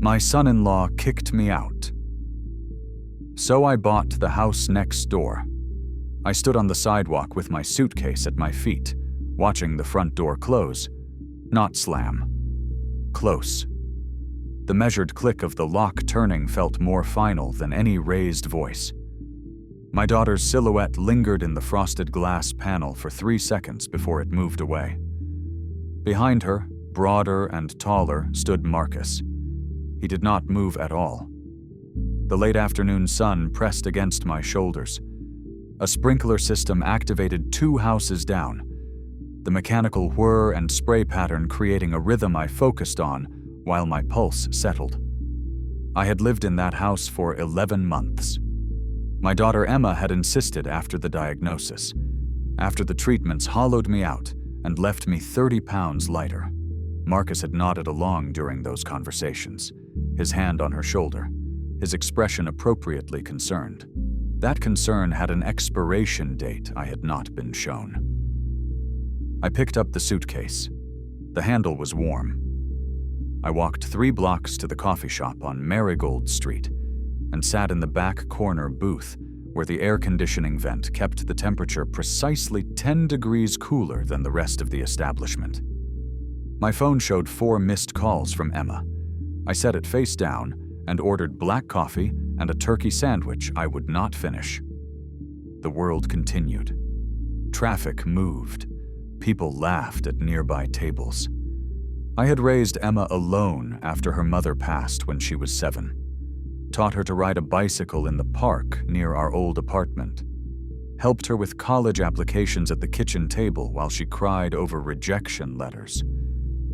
My son-in-law kicked me out. So I bought the house next door. I stood on the sidewalk with my suitcase at my feet, watching the front door close. Not slam. Close. The measured click of the lock turning felt more final than any raised voice. My daughter's silhouette lingered in the frosted glass panel for 3 seconds before it moved away. Behind her, broader and taller, stood Marcus. He did not move at all. The late afternoon sun pressed against my shoulders. A sprinkler system activated 2 houses down, the mechanical whir and spray pattern creating a rhythm I focused on while my pulse settled. I had lived in that house for 11 months. My daughter Emma had insisted after the diagnosis. After the treatments hollowed me out and left me 30 pounds lighter. Marcus had nodded along during those conversations, his hand on her shoulder, his expression appropriately concerned. That concern had an expiration date I had not been shown. I picked up the suitcase. The handle was warm. I walked 3 blocks to the coffee shop on Marigold Street and sat in the back corner booth where the air conditioning vent kept the temperature precisely 10 degrees cooler than the rest of the establishment. My phone showed 4 missed calls from Emma. I set it face down and ordered black coffee and a turkey sandwich I would not finish. The world continued. Traffic moved. People laughed at nearby tables. I had raised Emma alone after her mother passed when she was 7. Taught her to ride a bicycle in the park near our old apartment. Helped her with college applications at the kitchen table while she cried over rejection letters.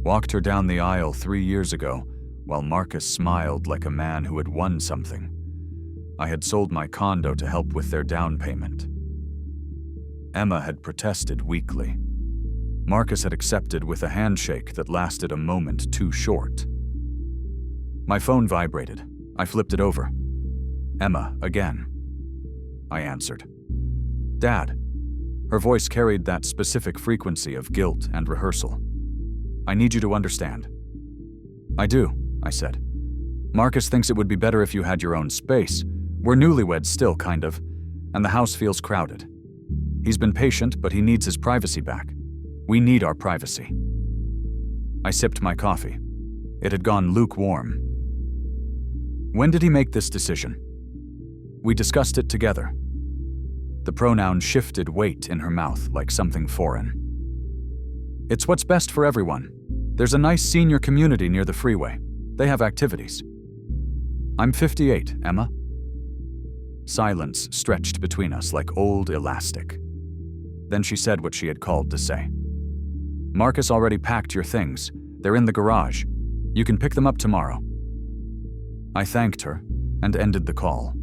Walked her down the aisle 3 years ago while Marcus smiled like a man who had won something. I had sold my condo to help with their down payment. Emma had protested weakly. Marcus had accepted with a handshake that lasted a moment too short. My phone vibrated. I flipped it over. Emma, again. I answered. Dad. Her voice carried that specific frequency of guilt and rehearsal. I need you to understand. I do, I said. Marcus thinks it would be better if you had your own space. We're newlyweds still, kind of, and the house feels crowded. He's been patient, but he needs his privacy back. We need our privacy. I sipped my coffee. It had gone lukewarm. When did he make this decision? We discussed it together. The pronoun shifted weight in her mouth like something foreign. It's what's best for everyone. There's a nice senior community near the freeway. They have activities. I'm 58, Emma. Silence stretched between us like old elastic. Then she said what she had called to say. Marcus already packed your things. They're in the garage. You can pick them up tomorrow. I thanked her and ended the call.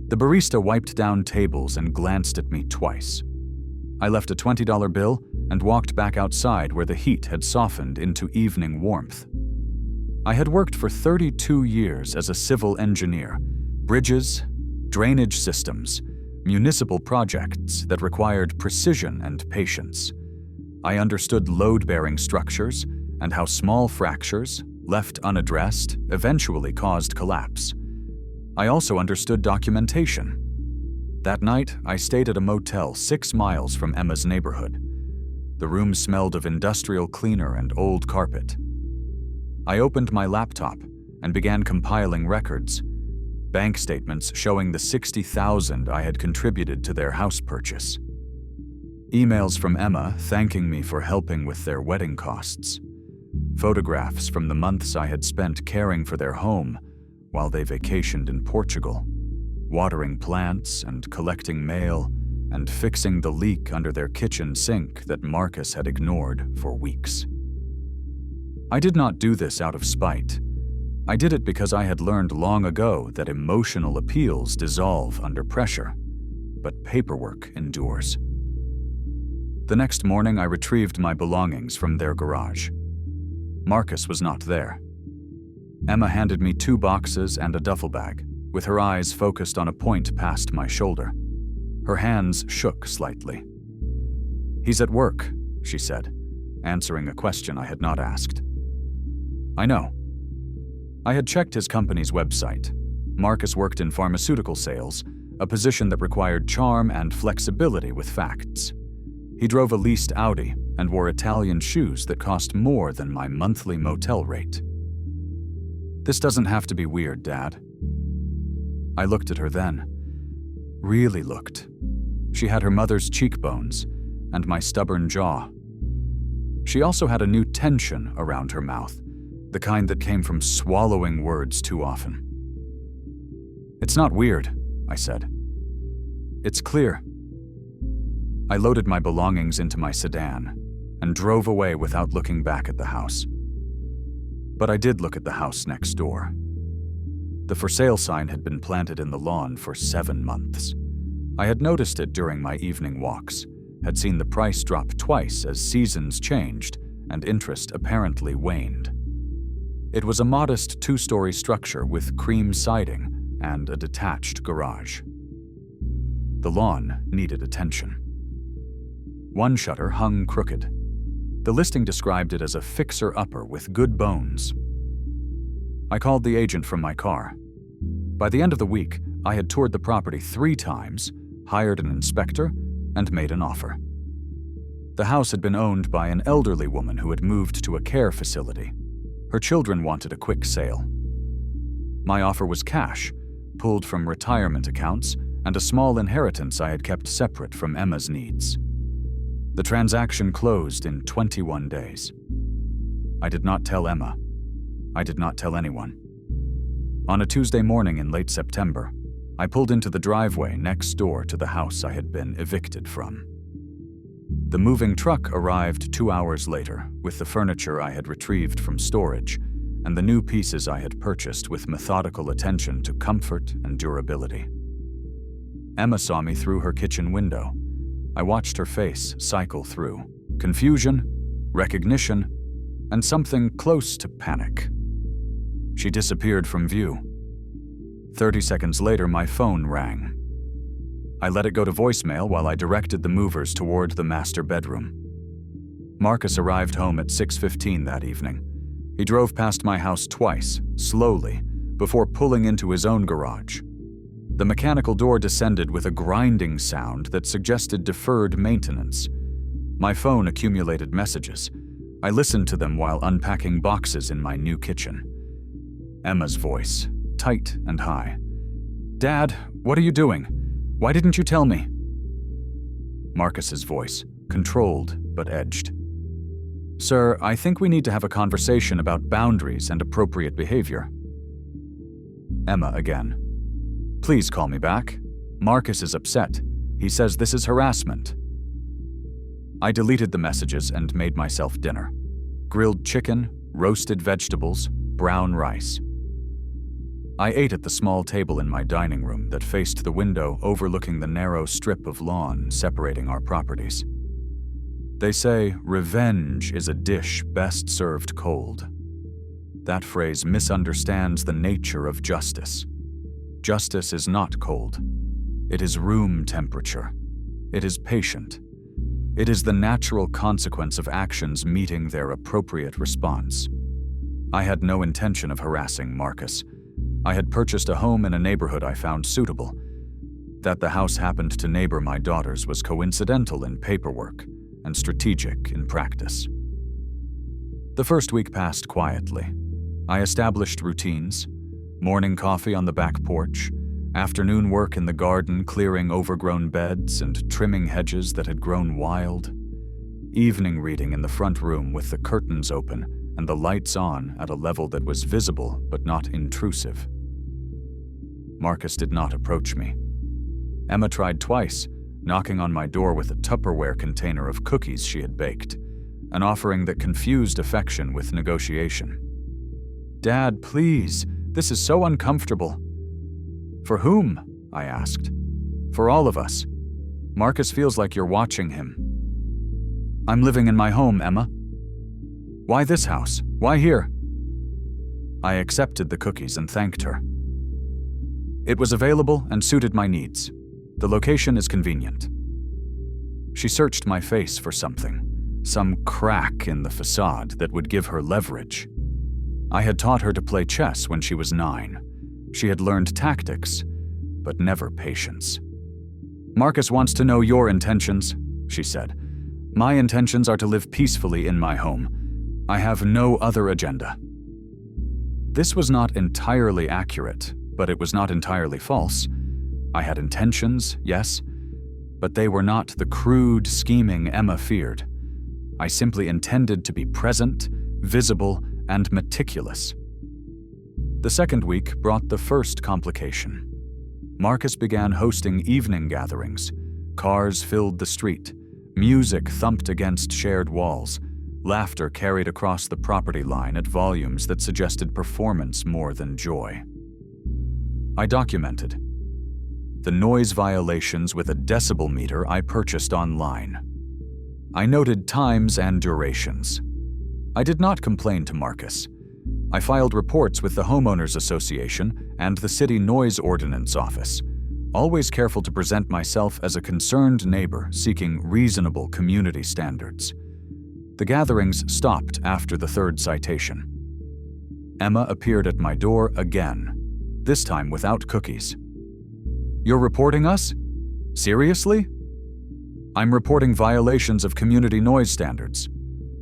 The barista wiped down tables and glanced at me twice. I left a $20 bill and walked back outside where the heat had softened into evening warmth. I had worked for 32 years as a civil engineer. Bridges, drainage systems, municipal projects that required precision and patience. I understood load-bearing structures and how small fractures, left unaddressed, eventually caused collapse. I also understood documentation. That night, I stayed at a motel 6 miles from Emma's neighborhood. The room smelled of industrial cleaner and old carpet. I opened my laptop and began compiling records, bank statements showing the $60,000 I had contributed to their house purchase. Emails from Emma thanking me for helping with their wedding costs. Photographs from the months I had spent caring for their home while they vacationed in Portugal, watering plants and collecting mail and fixing the leak under their kitchen sink that Marcus had ignored for weeks. I did not do this out of spite. I did it because I had learned long ago that emotional appeals dissolve under pressure, but paperwork endures. The next morning, I retrieved my belongings from their garage. Marcus was not there. Emma handed me 2 boxes and a duffel bag, with her eyes focused on a point past my shoulder. Her hands shook slightly. He's at work, she said, answering a question I had not asked. I know. I had checked his company's website. Marcus worked in pharmaceutical sales, a position that required charm and flexibility with facts. He drove a leased Audi and wore Italian shoes that cost more than my monthly motel rate. This doesn't have to be weird, Dad. I looked at her then. Really looked. She had her mother's cheekbones and my stubborn jaw. She also had a new tension around her mouth, the kind that came from swallowing words too often. It's not weird, I said. It's clear. I loaded my belongings into my sedan and drove away without looking back at the house. But I did look at the house next door. The for sale sign had been planted in the lawn for 7 months. I had noticed it during my evening walks, had seen the price drop twice as seasons changed and interest apparently waned. It was a modest 2-story structure with cream siding and a detached garage. The lawn needed attention. One shutter hung crooked. The listing described it as a fixer-upper with good bones. I called the agent from my car. By the end of the week, I had toured the property 3 times, hired an inspector, and made an offer. The house had been owned by an elderly woman who had moved to a care facility. Her children wanted a quick sale. My offer was cash, pulled from retirement accounts, and a small inheritance I had kept separate from Emma's needs. The transaction closed in 21 days. I did not tell Emma. I did not tell anyone. On a Tuesday morning in late September, I pulled into the driveway next door to the house I had been evicted from. The moving truck arrived 2 hours later with the furniture I had retrieved from storage and the new pieces I had purchased with methodical attention to comfort and durability. Emma saw me through her kitchen window. I watched her face cycle through confusion, recognition, and something close to panic. She disappeared from view. 30 seconds later, my phone rang. I let it go to voicemail while I directed the movers toward the master bedroom. Marcus arrived home at 6:15 that evening. He drove past my house twice, slowly, before pulling into his own garage. The mechanical door descended with a grinding sound that suggested deferred maintenance. My phone accumulated messages. I listened to them while unpacking boxes in my new kitchen. Emma's voice, tight and high. "Dad, what are you doing? Why didn't you tell me?" Marcus's voice, controlled but edged. "Sir, I think we need to have a conversation about boundaries and appropriate behavior." Emma again. "Please call me back. Marcus is upset. He says this is harassment." I deleted the messages and made myself dinner. Grilled chicken, roasted vegetables, brown rice. I ate at the small table in my dining room that faced the window overlooking the narrow strip of lawn separating our properties. They say revenge is a dish best served cold. That phrase misunderstands the nature of justice. Justice is not cold. It is room temperature. It is patient. It is the natural consequence of actions meeting their appropriate response. I had no intention of harassing Marcus. I had purchased a home in a neighborhood I found suitable. That the house happened to neighbor my daughters was coincidental in paperwork and strategic in practice. The first week passed quietly. I established routines: morning coffee on the back porch, afternoon work in the garden clearing overgrown beds and trimming hedges that had grown wild, evening reading in the front room with the curtains open and the lights on at a level that was visible but not intrusive. Marcus did not approach me. Emma tried twice, knocking on my door with a Tupperware container of cookies she had baked, an offering that confused affection with negotiation. "Dad, please, this is so uncomfortable." "For whom?" I asked. "For all of us. Marcus feels like you're watching him." "I'm living in my home, Emma." "Why this house? Why here?" I accepted the cookies and thanked her. "It was available and suited my needs. The location is convenient." She searched my face for something, some crack in the facade that would give her leverage. I had taught her to play chess when she was 9. She had learned tactics, but never patience. "Marcus wants to know your intentions," she said. "My intentions are to live peacefully in my home. I have no other agenda." This was not entirely accurate, but it was not entirely false. I had intentions, yes, but they were not the crude, scheming Emma feared. I simply intended to be present, visible, and meticulous. The second week brought the first complication. Marcus began hosting evening gatherings. Cars filled the street. Music thumped against shared walls. Laughter carried across the property line at volumes that suggested performance more than joy. I documented the noise violations with a decibel meter I purchased online. I noted times and durations. I did not complain to Marcus. I filed reports with the Homeowners Association and the City Noise Ordinance Office, always careful to present myself as a concerned neighbor seeking reasonable community standards. The gatherings stopped after the third citation. Emma appeared at my door again, this time without cookies. "You're reporting us? Seriously?" "I'm reporting violations of community noise standards.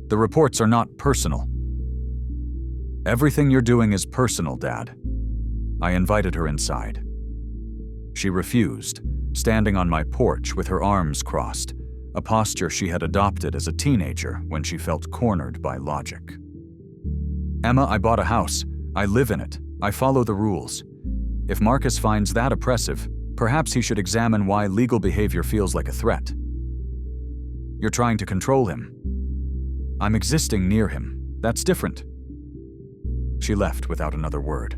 The reports are not personal." "Everything you're doing is personal, Dad." I invited her inside. She refused, standing on my porch with her arms crossed, a posture she had adopted as a teenager when she felt cornered by logic. "Emma, I bought a house. I live in it. I follow the rules. If Marcus finds that oppressive, perhaps he should examine why legal behavior feels like a threat." "You're trying to control him." "I'm existing near him. That's different." She left without another word.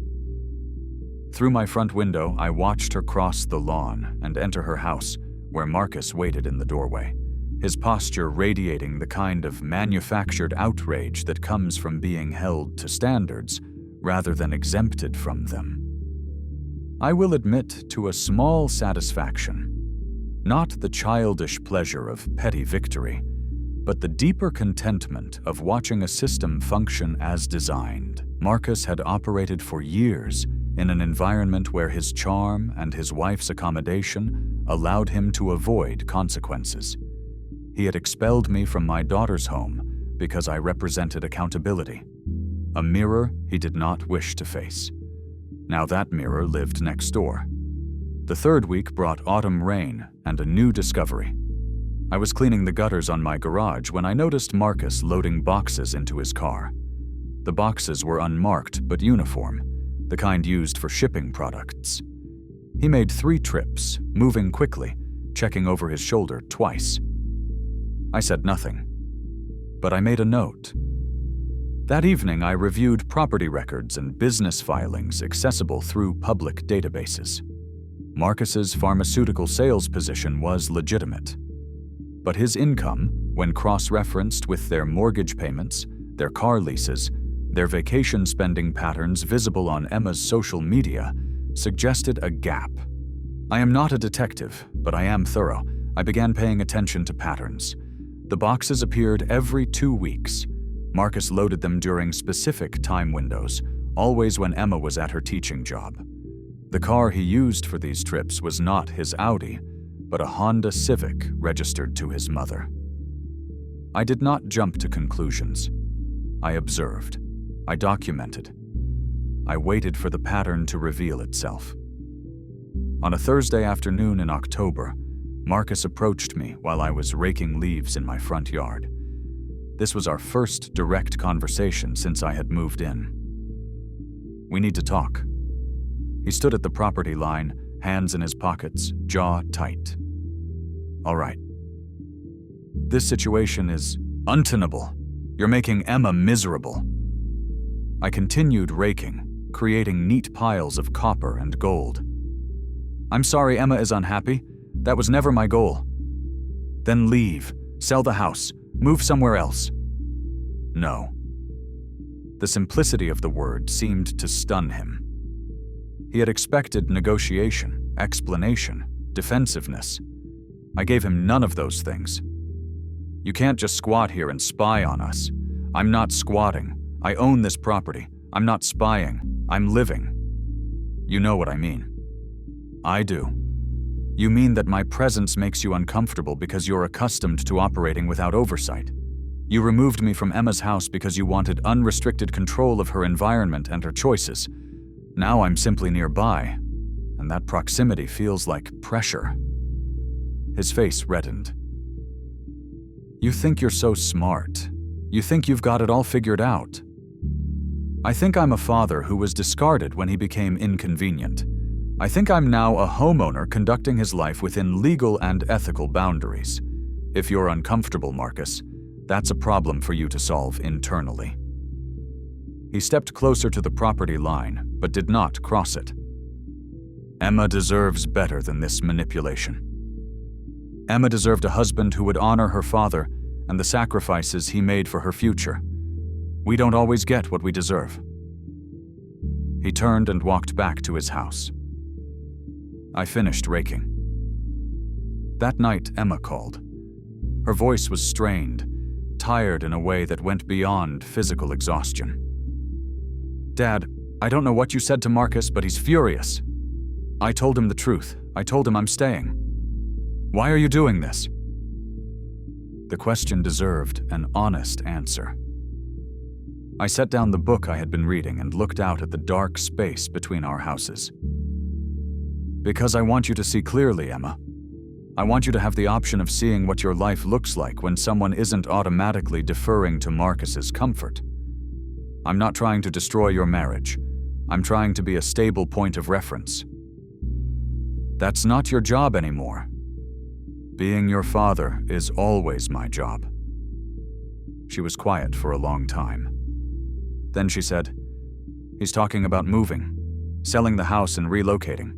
Through my front window, I watched her cross the lawn and enter her house, where Marcus waited in the doorway, his posture radiating the kind of manufactured outrage that comes from being held to standards rather than exempted from them. I will admit to a small satisfaction, not the childish pleasure of petty victory, but the deeper contentment of watching a system function as designed. Marcus had operated for years in an environment where his charm and his wife's accommodation allowed him to avoid consequences. He had expelled me from my daughter's home because I represented accountability, a mirror he did not wish to face. Now that mirror lived next door. The third week brought autumn rain and a new discovery. I was cleaning the gutters on my garage when I noticed Marcus loading boxes into his car. The boxes were unmarked but uniform, the kind used for shipping products. He made 3 trips, moving quickly, checking over his shoulder twice. I said nothing, but I made a note. That evening, I reviewed property records and business filings accessible through public databases. Marcus's pharmaceutical sales position was legitimate, but his income, when cross-referenced with their mortgage payments, their car leases, their vacation spending patterns visible on Emma's social media, suggested a gap. I am not a detective, but I am thorough. I began paying attention to patterns. The boxes appeared every 2 weeks. Marcus loaded them during specific time windows, always when Emma was at her teaching job. The car he used for these trips was not his Audi, but a Honda Civic registered to his mother. I did not jump to conclusions. I observed. I documented. I waited for the pattern to reveal itself. On a Thursday afternoon in October, Marcus approached me while I was raking leaves in my front yard. This was our first direct conversation since I had moved in. "We need to talk." He stood at the property line, hands in his pockets, jaw tight. "All right. This situation is untenable. You're making Emma miserable." I continued raking, creating neat piles of copper and gold. "I'm sorry Emma is unhappy. That was never my goal." "Then leave. Sell the house. Move somewhere else." "No." The simplicity of the word seemed to stun him. He had expected negotiation, explanation, defensiveness. I gave him none of those things. "You can't just squat here and spy on us. I'm not squatting. I own this property. I'm not spying, I'm living. You know what I mean. I do. You mean that my presence makes you uncomfortable because you're accustomed to operating without oversight. You removed me from Emma's house because you wanted unrestricted control of her environment and her choices. Now I'm simply nearby, and that proximity feels like pressure. His face reddened. You think you're so smart. You think you've got it all figured out. I think I'm a father who was discarded when he became inconvenient. I think I'm now a homeowner conducting his life within legal and ethical boundaries. If you're uncomfortable, Marcus, that's a problem for you to solve internally. He stepped closer to the property line, but did not cross it. Emma deserves better than this manipulation. Emma deserved a husband who would honor her father and the sacrifices he made for her future. We don't always get what we deserve. He turned and walked back to his house. I finished raking. That night, Emma called. Her voice was strained, tired in a way that went beyond physical exhaustion. Dad, I don't know what you said to Marcus, but he's furious. I told him the truth. I told him I'm staying. Why are you doing this? The question deserved an honest answer. I set down the book I had been reading and looked out at the dark space between our houses. Because I want you to see clearly, Emma. I want you to have the option of seeing what your life looks like when someone isn't automatically deferring to Marcus's comfort. I'm not trying to destroy your marriage. I'm trying to be a stable point of reference. That's not your job anymore. Being your father is always my job. She was quiet for a long time. Then she said, He's talking about moving, selling the house and relocating.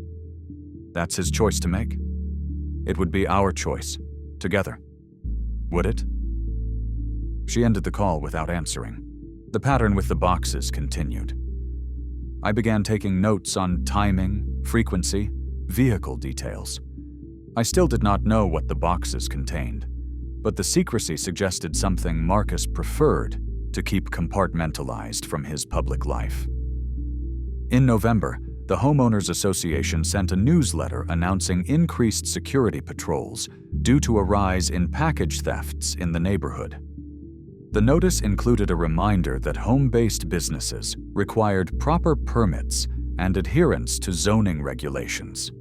That's his choice to make. It would be our choice, together. Would it? She ended the call without answering. The pattern with the boxes continued. I began taking notes on timing, frequency, vehicle details. I still did not know what the boxes contained, but the secrecy suggested something Marcus preferred to keep compartmentalized from his public life. In November, the Homeowners Association sent a newsletter announcing increased security patrols due to a rise in package thefts in the neighborhood. The notice included a reminder that home-based businesses required proper permits and adherence to zoning regulations.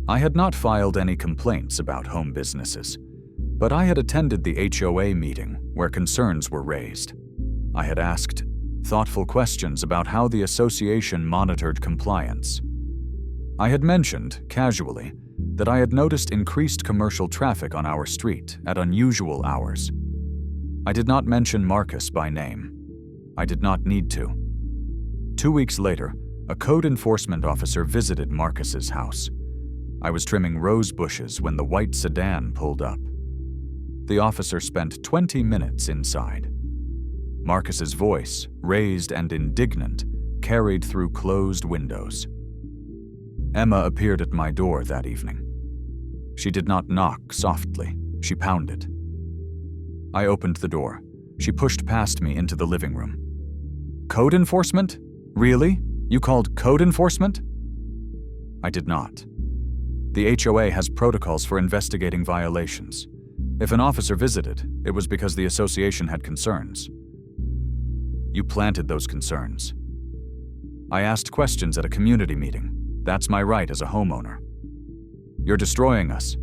I had not filed any complaints about home businesses, but I had attended the HOA meeting where concerns were raised. I had asked thoughtful questions about how the association monitored compliance. I had mentioned, casually, that I had noticed increased commercial traffic on our street at unusual hours. I did not mention Marcus by name. I did not need to. 2 weeks later, a code enforcement officer visited Marcus's house. I was trimming rose bushes when the white sedan pulled up. The officer spent 20 minutes inside. Marcus's voice, raised and indignant, carried through closed windows. Emma appeared at my door that evening. She did not knock softly. She pounded. I opened the door. She pushed past me into the living room. Code enforcement? Really? You called code enforcement? I did not. The HOA has protocols for investigating violations. If an officer visited, it was because the association had concerns. You planted those concerns. I asked questions at a community meeting. That's my right as a homeowner. You're destroying us.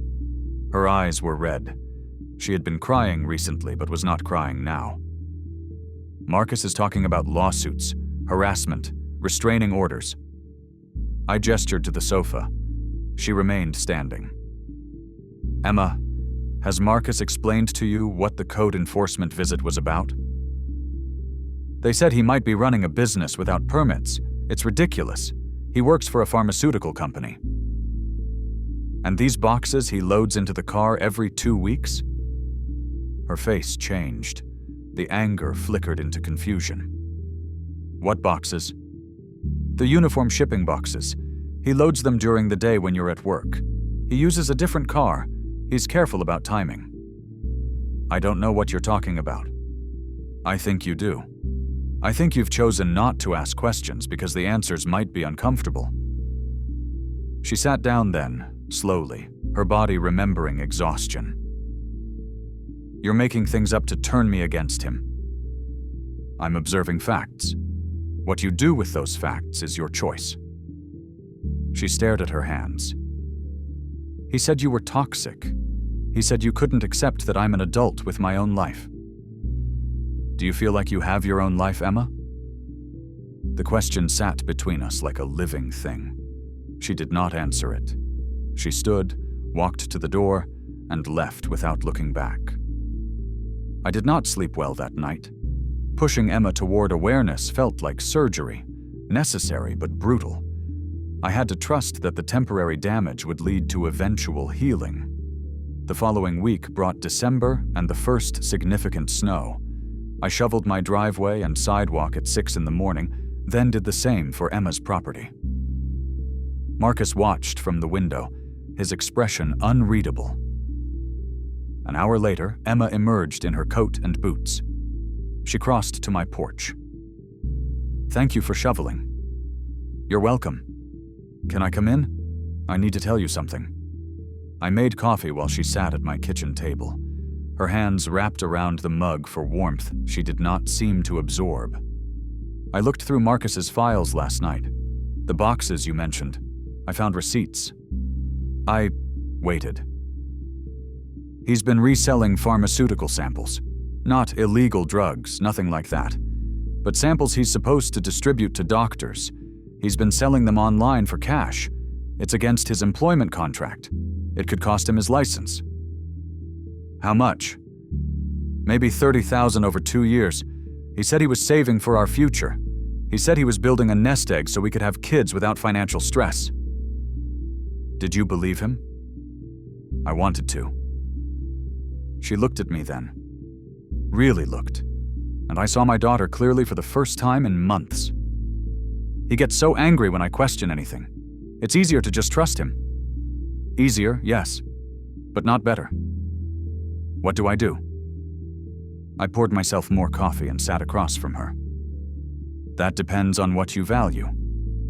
Her eyes were red. She had been crying recently, but was not crying now. Marcus is talking about lawsuits, harassment, restraining orders. I gestured to the sofa. She remained standing. Emma, has Marcus explained to you what the code enforcement visit was about? They said he might be running a business without permits. It's ridiculous. He works for a pharmaceutical company. And these boxes he loads into the car every 2 weeks? Her face changed. The anger flickered into confusion. What boxes? The uniform shipping boxes. He loads them during the day when you're at work. He uses a different car. He's careful about timing. I don't know what you're talking about. I think you do. I think you've chosen not to ask questions because the answers might be uncomfortable." She sat down then, slowly, her body remembering exhaustion. "You're making things up to turn me against him." "I'm observing facts. What you do with those facts is your choice." She stared at her hands. "He said you were toxic. He said you couldn't accept that I'm an adult with my own life." "Do you feel like you have your own life, Emma?" The question sat between us like a living thing. She did not answer it. She stood, walked to the door, and left without looking back. I did not sleep well that night. Pushing Emma toward awareness felt like surgery, necessary but brutal. I had to trust that the temporary damage would lead to eventual healing. The following week brought December and the first significant snow. I shoveled my driveway and sidewalk at 6 in the morning, then did the same for Emma's property. Marcus watched from the window, his expression unreadable. An hour later, Emma emerged in her coat and boots. She crossed to my porch. "Thank you for shoveling." "You're welcome. Can I come in? I need to tell you something." I made coffee while she sat at my kitchen table. Her hands wrapped around the mug for warmth she did not seem to absorb. "I looked through Marcus's files last night. The boxes you mentioned. I found receipts." I waited. "He's been reselling pharmaceutical samples. Not illegal drugs, nothing like that. But samples he's supposed to distribute to doctors. He's been selling them online for cash. It's against his employment contract. It could cost him his license." "How much?" "Maybe $30,000 over 2 years. He said he was saving for our future. He said he was building a nest egg so we could have kids without financial stress." "Did you believe him?" I wanted to. She looked at me then. Really looked. And I saw my daughter clearly for the first time in months. "He gets so angry when I question anything. It's easier to just trust him." "Easier, yes, but not better." "What do I do?" I poured myself more coffee and sat across from her. "That depends on what you value.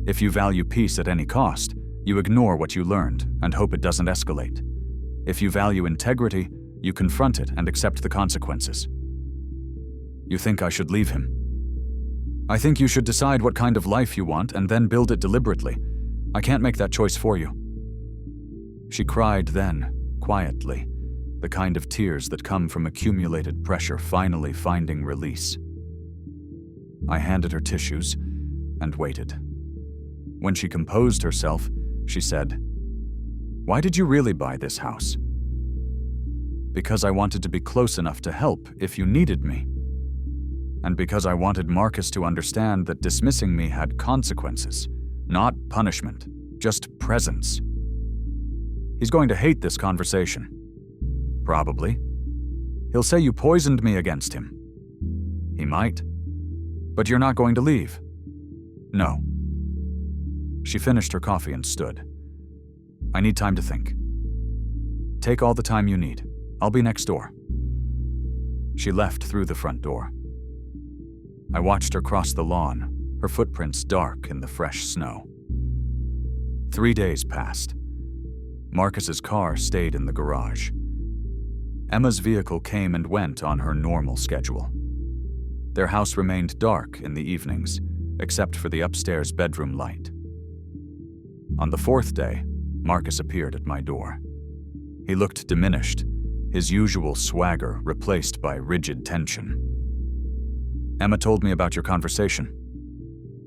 If you value peace at any cost, you ignore what you learned and hope it doesn't escalate. If you value integrity, you confront it and accept the consequences." "You think I should leave him?" "I think you should decide what kind of life you want and then build it deliberately. I can't make that choice for you." She cried then, quietly, the kind of tears that come from accumulated pressure finally finding release. I handed her tissues and waited. When she composed herself, she said, "Why did you really buy this house?" "Because I wanted to be close enough to help if you needed me. And because I wanted Marcus to understand that dismissing me had consequences, not punishment, just presence." He's going to hate this conversation. Probably. He'll say you poisoned me against him. He might. But you're not going to leave. No. She finished her coffee and stood. "I need time to think." "Take all the time you need. I'll be next door." She left through the front door. I watched her cross the lawn, her footprints dark in the fresh snow. 3 days passed. Marcus's car stayed in the garage. Emma's vehicle came and went on her normal schedule. Their house remained dark in the evenings, except for the upstairs bedroom light. On the 4th day, Marcus appeared at my door. He looked diminished, his usual swagger replaced by rigid tension. "Emma told me about your conversation."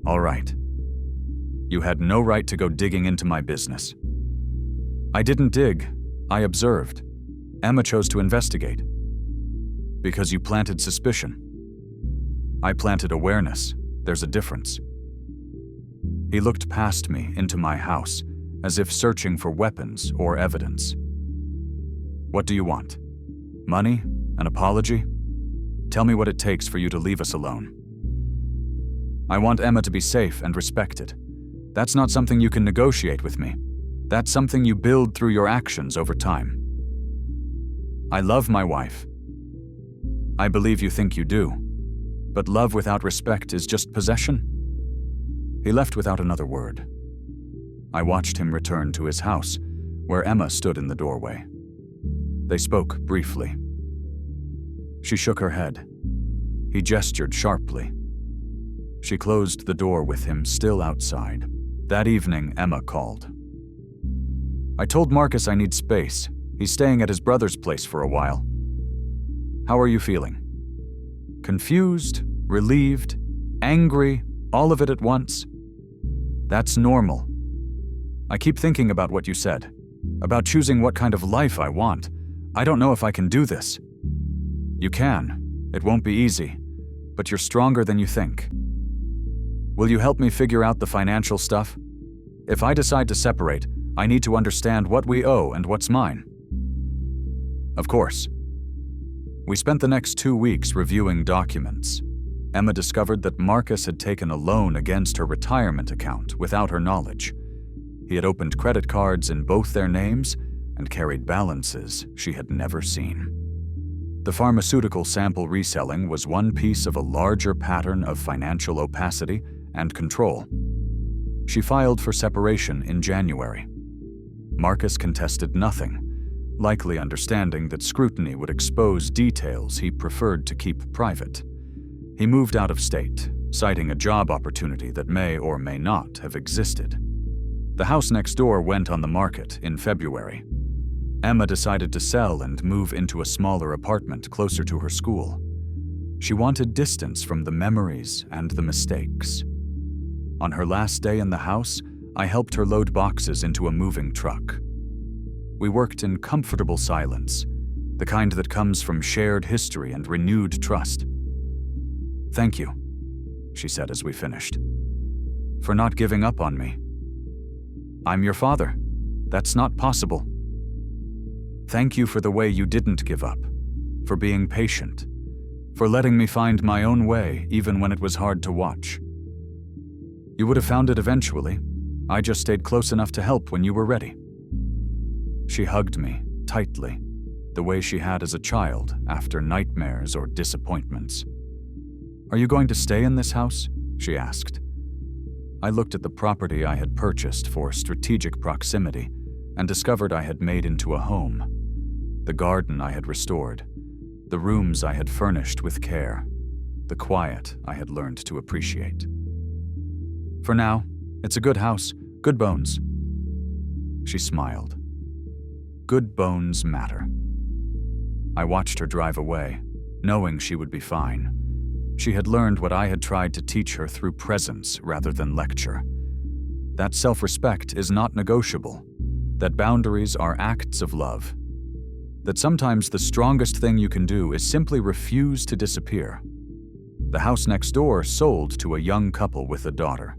"All right. You had no right to go digging into my business." "I didn't dig. I observed. Emma chose to investigate." "Because you planted suspicion." "I planted awareness. There's a difference." He looked past me into my house, as if searching for weapons or evidence. "What do you want? Money? An apology? Tell me what it takes for you to leave us alone." "I want Emma to be safe and respected. That's not something you can negotiate with me. That's something you build through your actions over time." "I love my wife." "I believe you think you do." But love without respect is just possession. He left without another word. I watched him return to his house, where Emma stood in the doorway. They spoke briefly. She shook her head. He gestured sharply. She closed the door with him still outside. That evening, Emma called. I told Marcus I need space. He's staying at his brother's place for a while. How are you feeling? Confused, relieved, angry, all of it at once? That's normal. I keep thinking about what you said, about choosing what kind of life I want. I don't know if I can do this. You can. It won't be easy, but you're stronger than you think. Will you help me figure out the financial stuff? If I decide to separate, I need to understand what we owe and what's mine. Of course. We spent the next 2 weeks reviewing documents. Emma discovered that Marcus had taken a loan against her retirement account without her knowledge. He had opened credit cards in both their names and carried balances she had never seen. The pharmaceutical sample reselling was one piece of a larger pattern of financial opacity and control. She filed for separation in January. Marcus contested nothing, likely understanding that scrutiny would expose details he preferred to keep private. He moved out of state, citing a job opportunity that may or may not have existed. The house next door went on the market in February. Emma decided to sell and move into a smaller apartment closer to her school. She wanted distance from the memories and the mistakes. On her last day in the house, I helped her load boxes into a moving truck. We worked in comfortable silence, the kind that comes from shared history and renewed trust. Thank you, she said as we finished, for not giving up on me. I'm your father. That's not possible. Thank you for the way you didn't give up, for being patient, for letting me find my own way even when it was hard to watch. You would have found it eventually. I just stayed close enough to help when you were ready. She hugged me tightly, the way she had as a child after nightmares or disappointments. Are you going to stay in this house? She asked. I looked at the property I had purchased for strategic proximity and discovered I had made into a home. The garden I had restored, the rooms I had furnished with care, the quiet I had learned to appreciate. For now, it's a good house, good bones. She smiled. Good bones matter. I watched her drive away, knowing she would be fine. She had learned what I had tried to teach her through presence rather than lecture. That self-respect is not negotiable, that boundaries are acts of love, that sometimes the strongest thing you can do is simply refuse to disappear. The house next door sold to a young couple with a daughter.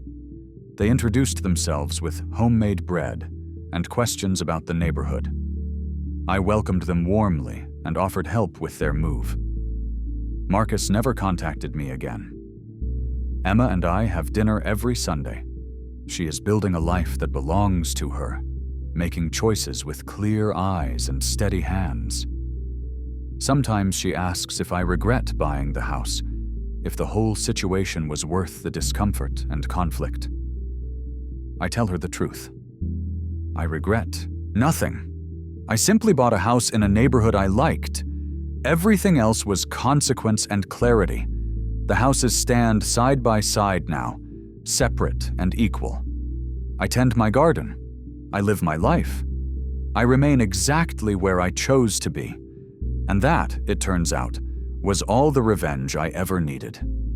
They introduced themselves with homemade bread and questions about the neighborhood. I welcomed them warmly and offered help with their move. Marcus never contacted me again. Emma and I have dinner every Sunday. She is building a life that belongs to her, making choices with clear eyes and steady hands. Sometimes she asks if I regret buying the house, if the whole situation was worth the discomfort and conflict. I tell her the truth. I regret nothing. I simply bought a house in a neighborhood I liked. Everything else was consequence and clarity. The houses stand side by side now, separate and equal. I tend my garden. I live my life. I remain exactly where I chose to be. And that, it turns out, was all the revenge I ever needed.